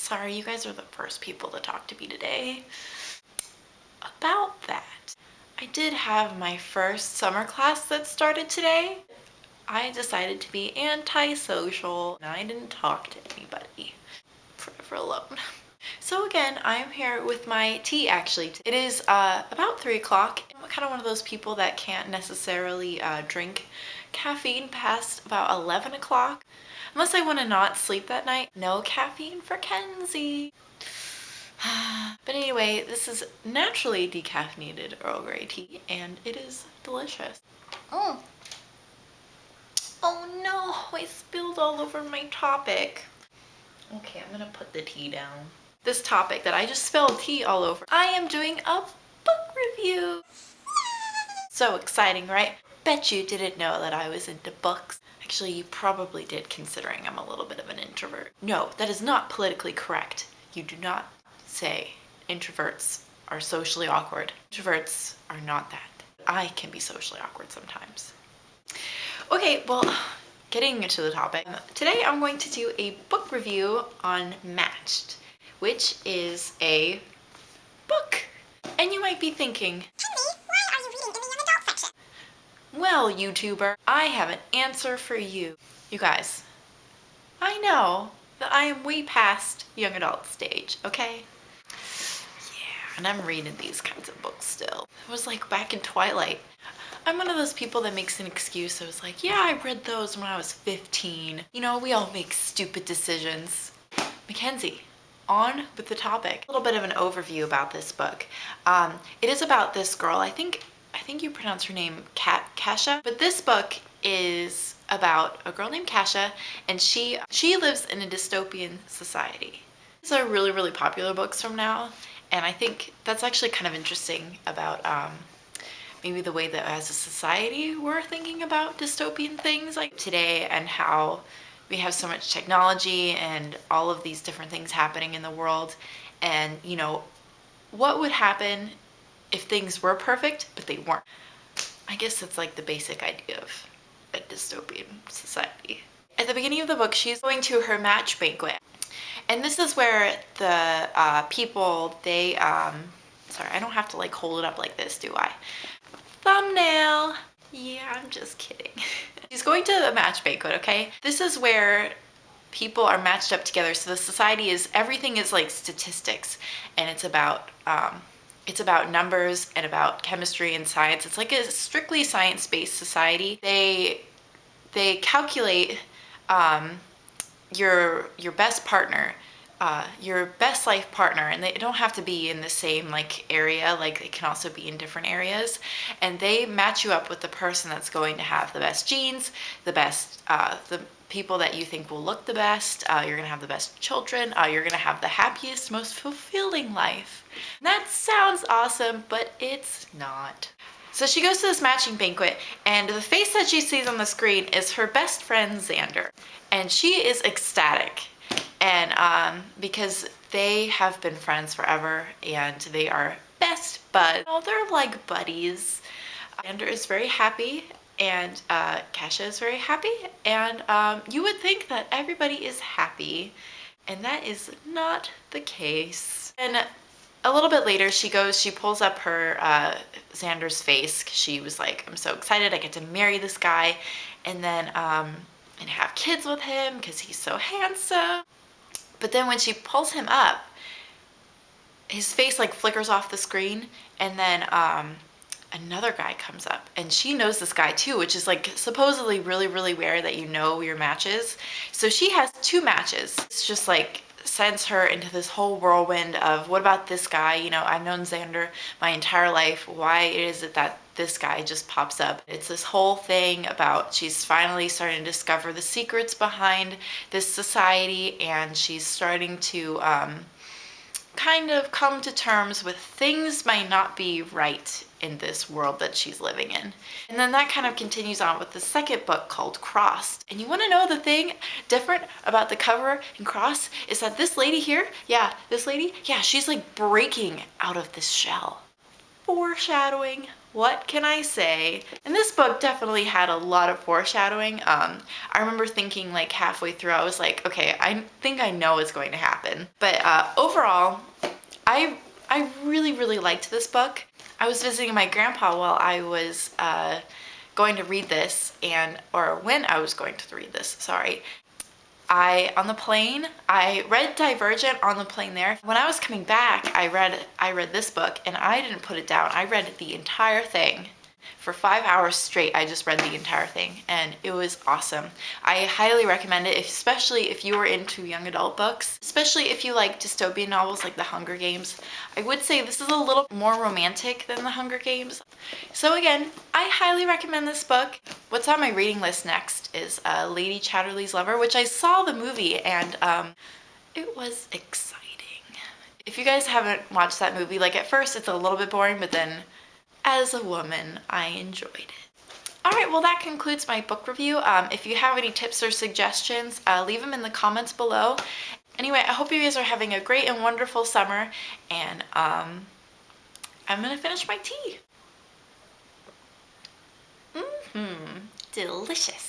Sorry, you guys are the first people to talk to me today about that. I did have my first summer class that started today. I decided to be antisocial and I didn't talk to anybody. Forever alone. So again, I'm here with my tea actually. It is about 3 o'clock. I'm kind of one of those people that can't necessarily drink caffeine past about 11 o'clock. Unless I want to not sleep that night. No caffeine for Kenzie. But anyway, this is naturally decaffeinated Earl Grey tea and it is delicious. Oh no, I spilled all over my topic. Okay, I'm gonna put the tea down. This topic that I just spilled tea all over. I am doing a book review. So exciting, right? Bet you didn't know that I was into books. Actually, you probably did, considering I'm a little bit of an introvert. No, that is not politically correct. You do not say introverts are socially awkward. Introverts are not that. I can be socially awkward sometimes. Okay, well, getting into the topic. Today I'm going to do a book review on Matched, which is a book. And you might be thinking, Kenzie, why are you reading in the young adult section? Well, YouTuber, I have an answer for you. You guys, I know that I am way past young adult stage, okay? Yeah, and I'm reading these kinds of books still. It was like back in Twilight. I'm one of those people that makes an excuse. I was like, yeah, I read those when I was 15. You know, we all make stupid decisions. Mackenzie, on with the topic. A little bit of an overview about this book. It is about this girl. I think you pronounce her name Kasha, but this book is about a girl named Kasha, and she lives in a dystopian society. These are really, really popular books from now, and I think that's actually kind of interesting about maybe the way that as a society we're thinking about dystopian things like today, and how we have so much technology and all of these different things happening in the world. And you know, what would happen if things were perfect but they weren't? I guess that's like the basic idea of a dystopian society. At the beginning of the book, she's going to her match banquet, and this is where the people, they sorry, I don't have to like hold it up like this, do I? Thumbnail. Yeah, I'm just kidding. She's going to the match banquet, okay? This is where people are matched up together. So the society is, everything is like statistics, and it's about numbers and about chemistry and science. It's like a strictly science-based society. They calculate your best partner, your best life partner, and they don't have to be in the same like area, like they can also be in different areas, and they match you up with the person that's going to have the best genes, the best the people that you think will look the best. You're gonna have the best children, you're gonna have the happiest, most fulfilling life. And that sounds awesome, but it's not. So she goes to this matching banquet, and the face that she sees on the screen is her best friend Xander, and she is ecstatic. And because they have been friends forever and they are best buds. Oh, they're like buddies. Xander is very happy, and Kasha is very happy, and you would think that everybody is happy, and that is not the case. And a little bit later, she pulls up her Xander's face, because she was like, I'm so excited, I get to marry this guy, and then and have kids with him because he's so handsome. But then when she pulls him up, his face like flickers off the screen, and then another guy comes up, and she knows this guy too, which is like supposedly really, really rare that you know your matches. So she has 2 matches. It's just like sends her into this whole whirlwind of, what about this guy? You know, I've known Xander my entire life. Why is it that this guy just pops up? It's this whole thing about she's finally starting to discover the secrets behind this society, and she's starting to kind of come to terms with things might not be right in this world that she's living in. And then that kind of continues on with the second book called Crossed. And you want to know the thing different about the cover in Crossed is that this lady here, this lady, she's like breaking out of this shell. Foreshadowing. what can I say? And this book definitely had a lot of foreshadowing. I remember thinking like halfway through, I was like, okay, I think I know what's going to happen. But overall, I really, really liked this book. I was visiting my grandpa while I was going to read this, or when I was going to read this, sorry. On the plane, I read Divergent on the plane there. When I was coming back, I read this book and I didn't put it down. I read the entire thing. For 5 hours straight, I just read the entire thing and it was awesome. I highly recommend it, especially if you are into young adult books, especially if you like dystopian novels like The Hunger Games. I would say this is a little more romantic than The Hunger Games. So again, I highly recommend this book. What's on my reading list next is Lady Chatterley's Lover, which I saw the movie and it was exciting. If you guys haven't watched that movie, like at first it's a little bit boring, but then as a woman, I enjoyed it. Alright, well that concludes my book review. If you have any tips or suggestions, leave them in the comments below. Anyway, I hope you guys are having a great and wonderful summer, and I'm gonna finish my tea. Delicious.